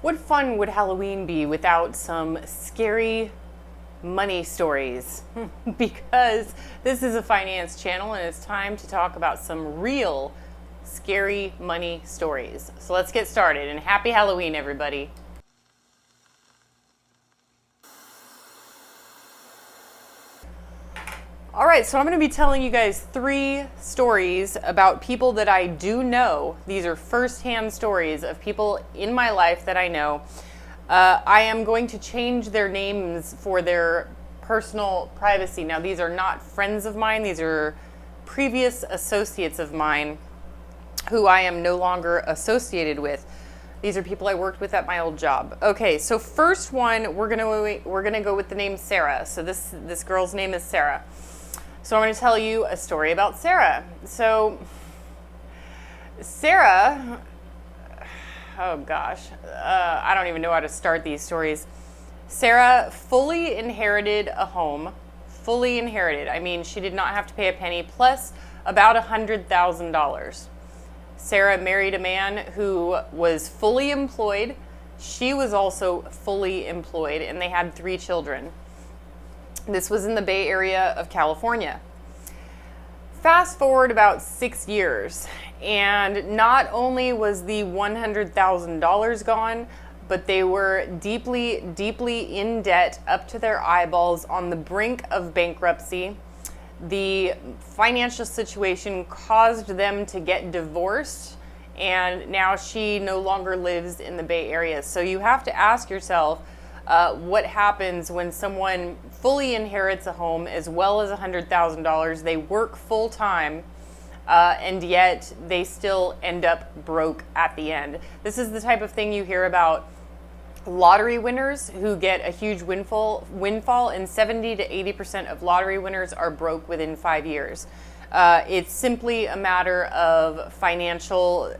What fun would Halloween be without some scary money stories? Because this is a finance channel and it's time to talk about some real scary money stories. So let's get started, and happy Halloween, everybody. All right, so I'm going to be telling you guys 3 stories about people that I do know. These are first-hand stories of people in my life that I know. I am going to change their names for their personal privacy. Now, these are not friends of mine. These are previous associates of mine who I am no longer associated with. These are people I worked with at my old job. Okay, so first one, we're gonna go with the name Sarah. So this girl's name is Sarah. So I'm going to tell you a story about Sarah. So Sarah, oh gosh, I don't even know how to start these stories. Sarah fully inherited a home, fully inherited. I mean, she did not have to pay a penny, plus about $100,000. Sarah married a man who was fully employed. She was also fully employed, and they had 3 children. This was in the Bay Area of California. Fast forward about 6 years, and not only was the $100,000 gone, but they were deeply, deeply in debt up to their eyeballs, on the brink of bankruptcy. The financial situation caused them to get divorced, and now she no longer lives in the Bay Area. So you have to ask yourself, what happens when someone fully inherits a home as well as $100,000, they work full time, and yet they still end up broke at the end. This is the type of thing you hear about lottery winners who get a huge windfall, and 70 to 80% of lottery winners are broke within 5 years. It's simply a matter of financial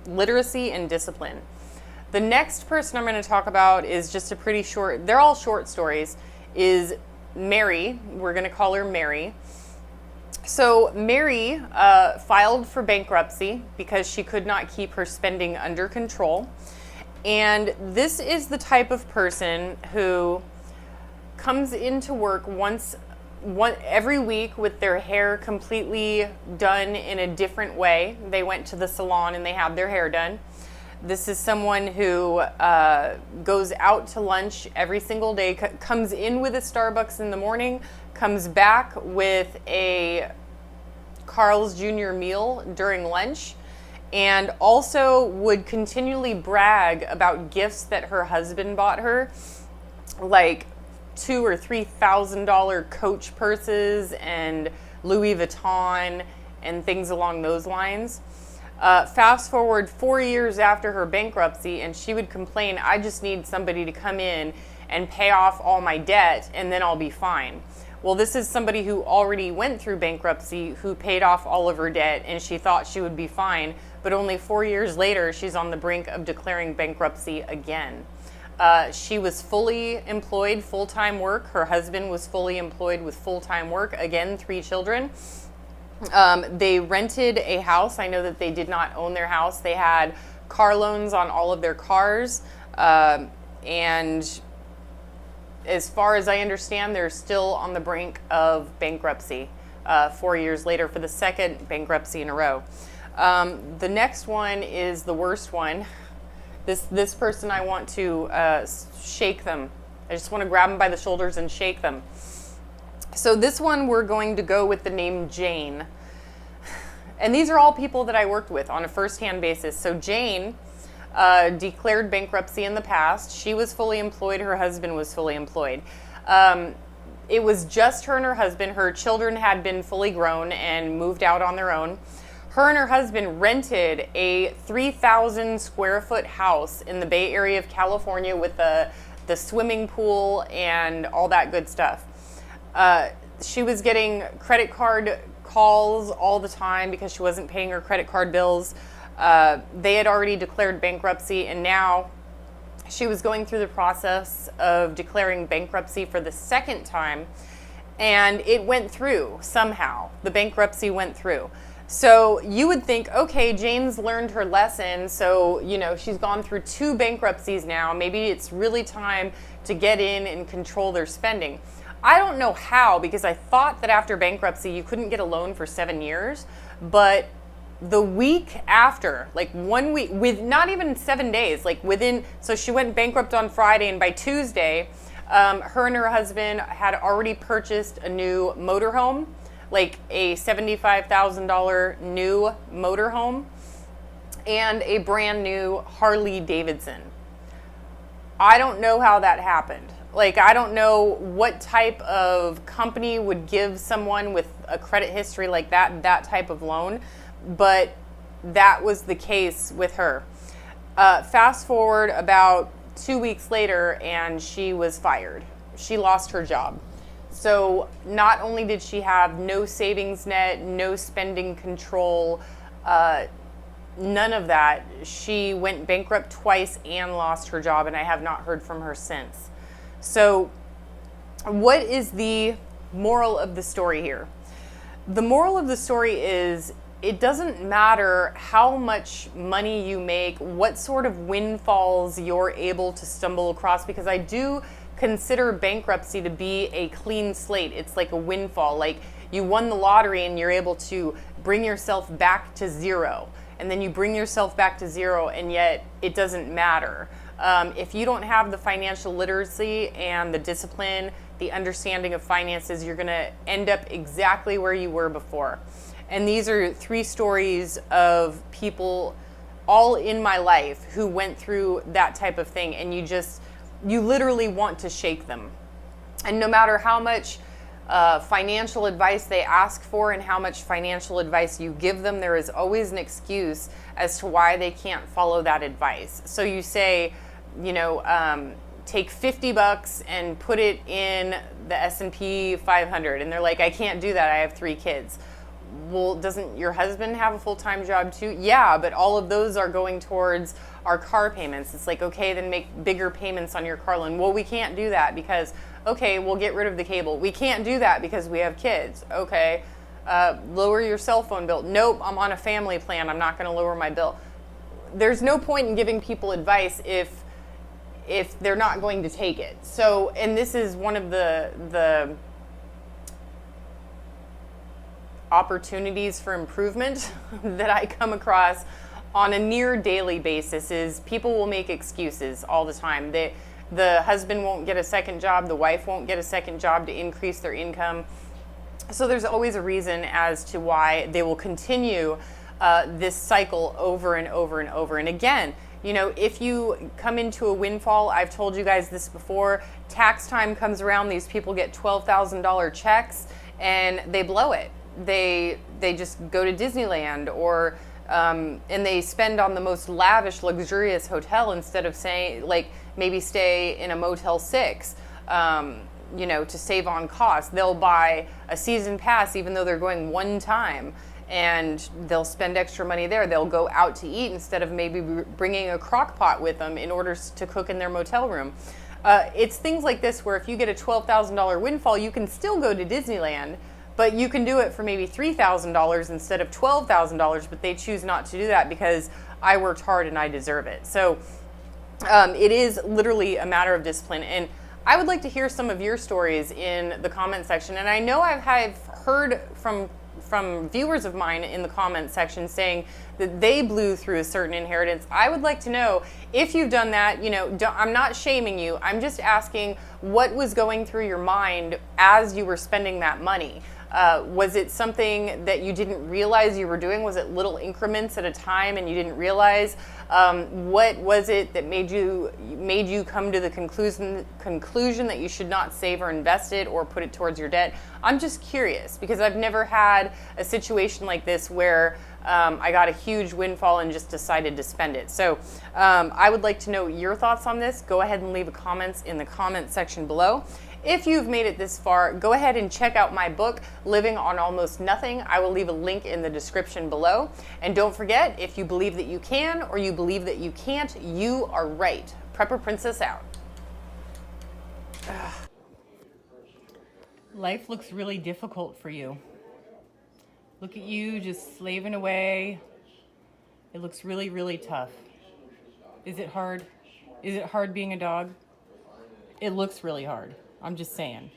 literacy and discipline. The next person I'm going to talk about is just a pretty short, they're all short stories, is Mary. We're going to call her Mary. So Mary filed for bankruptcy because she could not keep her spending under control. And this is the type of person who comes into work every week with their hair completely done in a different way. They went to the salon and they had their hair done. This is someone who goes out to lunch every single day, comes in with a Starbucks in the morning, comes back with a Carl's Jr. meal during lunch, and also would continually brag about gifts that her husband bought her, like $2,000 or $3,000 Coach purses and Louis Vuitton and things along those lines. Fast forward 4 years after her bankruptcy, and she would complain, I just need somebody to come in and pay off all my debt and then I'll be fine. Well, this is somebody who already went through bankruptcy, who paid off all of her debt, and she thought she would be fine, but only 4 years later, she's on the brink of declaring bankruptcy again. She was fully employed, full-time work. Her husband was fully employed with full-time work. Again, 3 children. They rented a house. I know that they did not own their house. They had car loans on all of their cars. And as far as I understand, they're still on the brink of bankruptcy 4 years later for the second bankruptcy in a row. The next one is the worst one. This person, I want to shake them. I just want to grab them by the shoulders and shake them. So this one, we're going to go with the name Jane. And these are all people that I worked with on a first-hand basis. So Jane declared bankruptcy in the past. She was fully employed. Her husband was fully employed. It was just her and her husband. Her children had been fully grown and moved out on their own. Her and her husband rented a 3,000 square foot house in the Bay Area of California with the swimming pool and all that good stuff. She was getting credit card calls all the time because she wasn't paying her credit card bills. They had already declared bankruptcy, and now she was going through the process of declaring bankruptcy for the second time, and it went through somehow. The bankruptcy went through. So you would think, okay, Jane's learned her lesson. So, she's gone through 2 bankruptcies now. Maybe it's really time to get in and control their spending. I don't know how, because I thought that after bankruptcy, you couldn't get a loan for 7 years. But the week after, like 1 week, with not even 7 days, so she went bankrupt on Friday, and by Tuesday, her and her husband had already purchased a new motorhome, like a $75,000 new motorhome, and a brand new Harley Davidson. I don't know how that happened. I don't know what type of company would give someone with a credit history like that type of loan, but that was the case with her. Fast forward about 2 weeks later, and she was fired. She lost her job. So not only did she have no savings net, no spending control, none of that, she went bankrupt twice and lost her job, and I have not heard from her since. So what is the moral of the story here? The moral of the story is, it doesn't matter how much money you make, what sort of windfalls you're able to stumble across, because I do consider bankruptcy to be a clean slate. It's like a windfall. Like you won the lottery and you're able to bring yourself back to zero. And then you bring yourself back to zero, and yet it doesn't matter. If you don't have the financial literacy and the discipline, the understanding of finances, you're going to end up exactly where you were before. And these are 3 stories of people all in my life who went through that type of thing, and you literally want to shake them. And no matter how much financial advice they ask for and how much financial advice you give them, there is always an excuse as to why they can't follow that advice. So you say, take $50 and put it in the S&P 500. And they're like, I can't do that. I have 3 kids. Well, doesn't your husband have a full-time job too? Yeah, but all of those are going towards our car payments. It's like, okay, then make bigger payments on your car loan. Well, we can't do that because, okay, we'll get rid of the cable. We can't do that because we have kids. Okay, lower your cell phone bill. Nope, I'm on a family plan. I'm not going to lower my bill. There's no point in giving people advice if they're not going to take it. So, and this is one of the opportunities for improvement that I come across on a near daily basis is people will make excuses all the time. The husband won't get a second job, the wife won't get a second job to increase their income. So there's always a reason as to why they will continue this cycle over and over and over. And again, if you come into a windfall, I've told you guys this before, tax time comes around, these people get $12,000 checks and they blow it. They just go to Disneyland or and they spend on the most lavish, luxurious hotel instead of saying, maybe stay in a Motel 6, to save on costs. They'll buy a season pass even though they're going one time, and they'll spend extra money there. They'll go out to eat instead of maybe bringing a crock pot with them in order to cook in their motel room. It's things like this where if you get a $12,000 windfall, you can still go to Disneyland, but you can do it for maybe $3,000 instead of $12,000, but they choose not to do that because I worked hard and I deserve it. So it is literally a matter of discipline. And I would like to hear some of your stories in the comment section. And I know I've heard from viewers of mine in the comment section saying that they blew through a certain inheritance. I would like to know if you've done that. I'm not shaming you. I'm just asking what was going through your mind as you were spending that money. Was it something that you didn't realize you were doing? Was it little increments at a time and you didn't realize? What was it that made you come to the conclusion that you should not save or invest it or put it towards your debt? I'm just curious because I've never had a situation like this where I got a huge windfall and just decided to spend it. So I would like to know your thoughts on this. Go ahead and leave a comment in the comment section below. If you've made it this far, go ahead and check out my book, Living on Almost Nothing. I will leave a link in the description below. And don't forget, if you believe that you can or you believe that you can't, you are right. Prepper Princess out. Life looks really difficult for you. Look at you just slaving away. It looks really, really tough. Is it hard? Is it hard being a dog? It looks really hard. I'm just saying.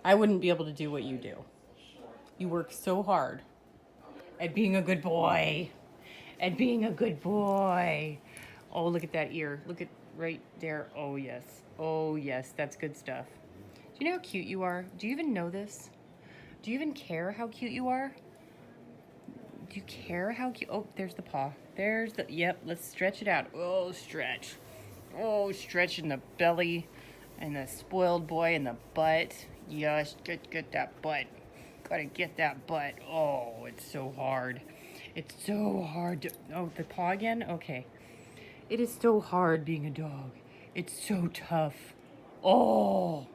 I wouldn't be able to do what you do. You work so hard at being a good boy. At being a good boy. Oh, look at that ear. Look at right there. Oh, yes. Oh, yes. That's good stuff. Do you know how cute you are? Do you even know this? Do you even care how cute you are? Do you care how cute? Oh, there's the paw. There's the, yep, let's stretch it out. Oh, stretch. Oh, stretch in the belly and the spoiled boy in the butt. Yes, get that butt. Gotta get that butt. Oh, it's so hard. It's so hard to, oh, the paw again? Okay. It is so hard being a dog. It's so tough. Oh,